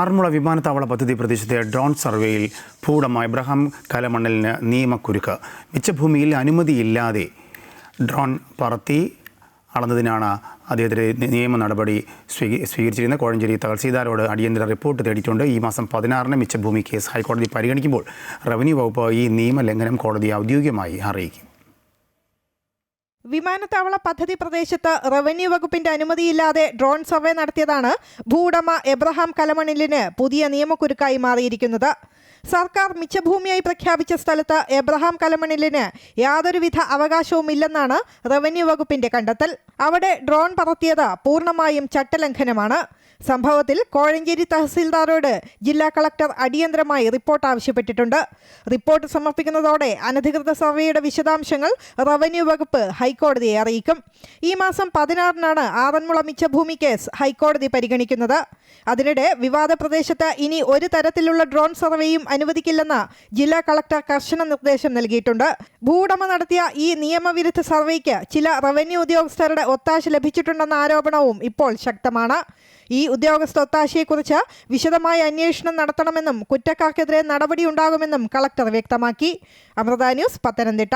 ആറന്മുള വിമാനത്താവള പദ്ധതി പ്രദേശത്തെ ഡ്രോൺ സർവേയിൽ ഭൂവുടമ എബ്രഹാം കലമണ്ണലിന് നിയമക്കുരുക്ക്. മിച്ചഭൂമിയിൽ അനുമതിയില്ലാതെ ഡ്രോൺ പറത്തി അളന്നതിനാണ് അദ്ദേഹത്തിന് നിയമ നടപടി സ്വീകരിച്ചിരുന്നത്. കോഴഞ്ചേരി തഹസീൽദാരോട് അടിയന്തര റിപ്പോർട്ട് തേടിയിട്ടുണ്ട്. ഈ മാസം 16-ന് മിച്ചഭൂമി കേസ് ഹൈക്കോടതി പരിഗണിക്കുമ്പോൾ റവന്യൂ വകുപ്പ് ഈ നിയമലംഘനം കോടതിയെ ഔദ്യോഗികമായി അറിയിക്കും. വിമാനത്താവള പദ്ധതി പ്രദേശത്ത് റവന്യൂ വകുപ്പിന്റെ അനുമതിയില്ലാതെ ഡ്രോൺ സർവേ നടത്തിയതാണ് ഭൂവുടമ എബ്രഹാം കലമണ്ണിലിന് പുതിയ നിയമക്കുരുക്കായി മാറിയിരിക്കുന്നത്. സർക്കാർ മിച്ചഭൂമിയായി പ്രഖ്യാപിച്ച സ്ഥലത്ത് എബ്രഹാം കലമണ്ണിലിന് യാതൊരുവിധ അവകാശവുമില്ലെന്നാണ് റവന്യൂ വകുപ്പിന്റെ കണ്ടെത്തൽ. അവിടെ ഡ്രോൺ പറത്തിയത് പൂർണ്ണമായും ചട്ടലംഘനമാണ്. സംഭവത്തിൽ കോഴഞ്ചേരി തഹസീൽദാരോട് ജില്ലാ കളക്ടർ അടിയന്തരമായി റിപ്പോർട്ട് ആവശ്യപ്പെട്ടിട്ടുണ്ട്. റിപ്പോർട്ട് സമർപ്പിക്കുന്നതോടെ അനധികൃത സർവേയുടെ വിശദാംശങ്ങൾ റവന്യൂ വകുപ്പ് ഹൈക്കോടതിയെ അറിയിക്കും. ഈ മാസം 16-നാണ് ആറന്മുള മിച്ചഭൂമി കേസ് ഹൈക്കോടതി പരിഗണിക്കുന്നത്. അതിനിടെ വിവാദ പ്രദേശത്ത് ഇനി ഒരു തരത്തിലുള്ള ഡ്രോൺ സർവേയും അനുവദിക്കില്ലെന്ന് ജില്ലാ കളക്ടർ കർശന നിർദ്ദേശം നൽകിയിട്ടുണ്ട്. ഭൂവുടമ നടത്തിയ ഈ നിയമവിരുദ്ധ സർവേക്ക് ചില റവന്യൂ ഉദ്യോഗസ്ഥരുടെ ഒത്താശ ലഭിച്ചിട്ടുണ്ടെന്ന ആരോപണവും ഇപ്പോൾ ശക്തമാണ്. ഈ ഉദ്യോഗസ്ഥ ഒത്താശയെക്കുറിച്ച് വിശദമായ അന്വേഷണം നടത്തണമെന്നും കുറ്റക്കാർക്കെതിരെ നടപടിയുണ്ടാകുമെന്നും കളക്ടർ വ്യക്തമാക്കി. അമൃത ന്യൂസ്, പത്തനംതിട്ട.